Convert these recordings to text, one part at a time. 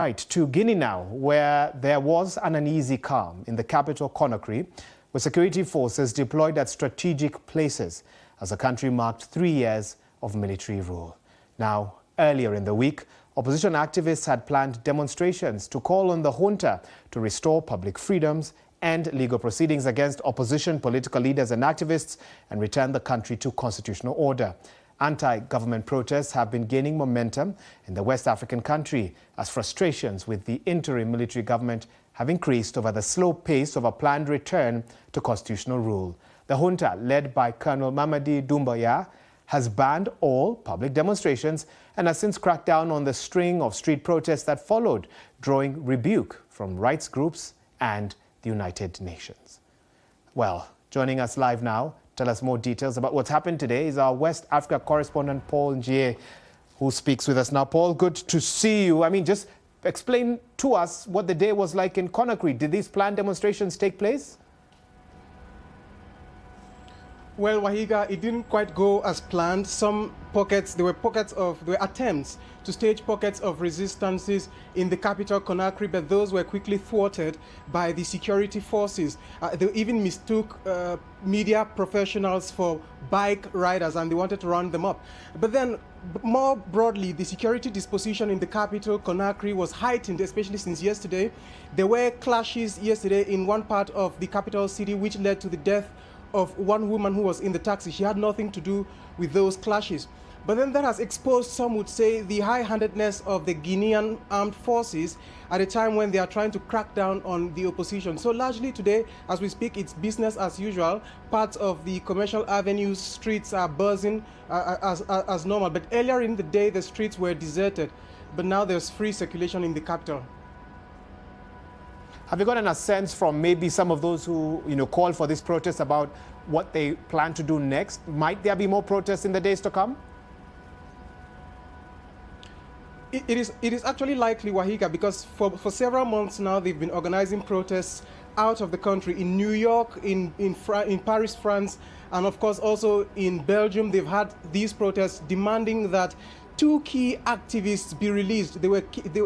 Right, to Guinea now, where there was an uneasy calm in the capital, Conakry, with security forces deployed at strategic places as the country marked 3 years of military rule. Now, earlier in the week, opposition activists had planned demonstrations to call on the junta to restore public freedoms and legal proceedings against opposition political leaders and activists and return the country to constitutional order. Anti-government protests have been gaining momentum in the West African country as frustrations with the interim military government have increased over the slow pace of a planned return to constitutional rule. The junta, led by Colonel Mamadi Doumbouya, has banned all public demonstrations and has since cracked down on the string of street protests that followed, drawing rebuke from rights groups and the United Nations. Well, joining us live now, tell us more details about what's happened today is our West Africa correspondent, Paul Njie, who speaks with us now. Paul, good to see you. I mean, just explain to us what the day was like in Conakry. Did these planned demonstrations take place? Well, Wahiga, it didn't quite go as planned. Some pockets, there were attempts to stage pockets of resistances in the capital, Conakry, but those were quickly thwarted by the security forces. They even mistook media professionals for bike riders and they wanted to round them up. But then, more broadly, the security disposition in the capital, Conakry, was heightened, especially since yesterday. There were clashes yesterday in one part of the capital city, which led to the death of one woman who was in the taxi. She had nothing to do with those clashes. But then that has exposed, some would say, the high-handedness of the Guinean armed forces at a time when they are trying to crack down on the opposition. So largely today, as we speak, it's business as usual. Parts of the commercial avenues, streets are buzzing as normal. But earlier in the day, the streets were deserted. But now there's free circulation in the capital. Have you gotten a sense from maybe some of those who, called for this protest about what they plan to do next? Might there be more protests in the days to come? It is actually likely, Wahiga, because for several months now they've been organizing protests out of the country. In New York, in Paris, France, and of course also in Belgium, they've had these protests demanding that 2 key activists be released. They were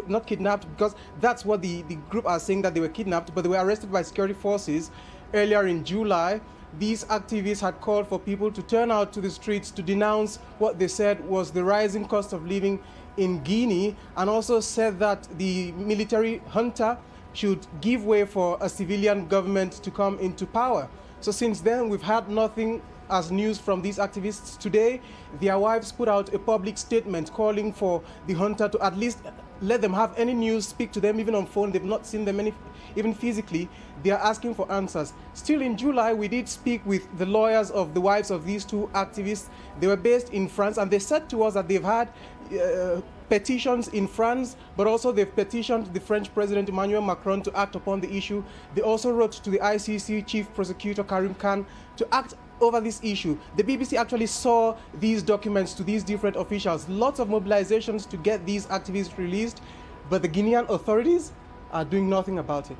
not kidnapped, because that's what the group are saying, that they were kidnapped, but they were arrested by security forces earlier in July. These activists had called for people to turn out to the streets to denounce what they said was the rising cost of living in Guinea, and also said that the military junta should give way for a civilian government to come into power. So since then, we've had nothing as news from these activists. Today, their wives put out a public statement calling for the junta to at least let them have any news, speak to them even on phone. They've not seen them even physically. They are asking for answers. Still in July, we did speak with the lawyers of the wives of these 2 activists. They were based in France, and they said to us that they've had petitions in France, but also they've petitioned the French President Emmanuel Macron to act upon the issue. They also wrote to the ICC Chief Prosecutor Karim Khan to act over this issue. The BBC actually saw these documents to these different officials. Lots of mobilizations to get these activists released, but the Guinean authorities are doing nothing about it.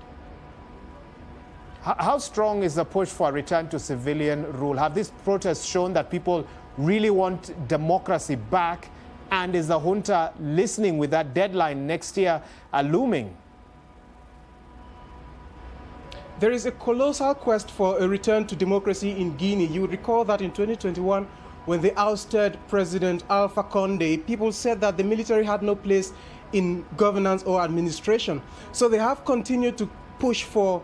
How strong is the push for a return to civilian rule? Have these protests shown that people really want democracy back? And is the junta listening with that deadline next year looming? There is a colossal quest for a return to democracy in Guinea. You would recall that in 2021, when they ousted President Alpha Condé, people said that the military had no place in governance or administration. So they have continued to push for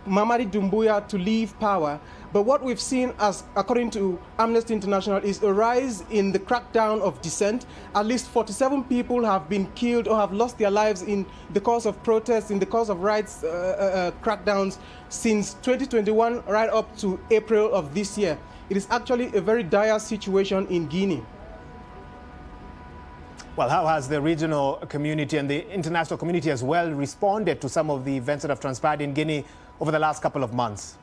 Mamadi Doumbouya to leave power. But what we've seen, as according to Amnesty International, is a rise in the crackdown of dissent. At least 47 people have been killed or have lost their lives in the course of protests, in the course of rights crackdowns since 2021 right up to April of this year. It is actually a very dire situation in Guinea. Well, how has the regional community and the international community as well responded to some of the events that have transpired in Guinea over the last couple of months?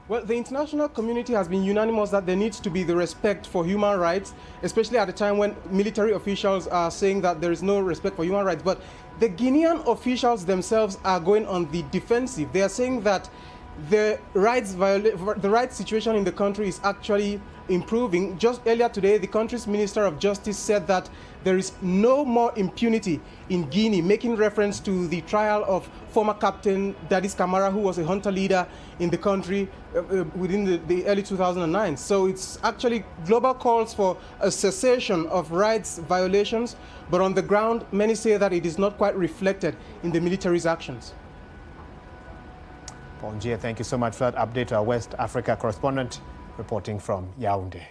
Well, the international community has been unanimous that there needs to be the respect for human rights, especially at a time when military officials are saying that there is no respect for human rights. But the Guinean officials themselves are going on the defensive. They are saying that the rights situation in the country is actually improving. Just earlier today, the country's Minister of Justice said that there is no more impunity in Guinea, making reference to the trial of former Captain Dadis Camara, who was a junta leader in the country within the early 2009. So it's actually global calls for a cessation of rights violations, but on the ground, many say that it is not quite reflected in the military's actions. Paul Njie, thank you so much for that update. Our West Africa correspondent reporting from Yaoundé.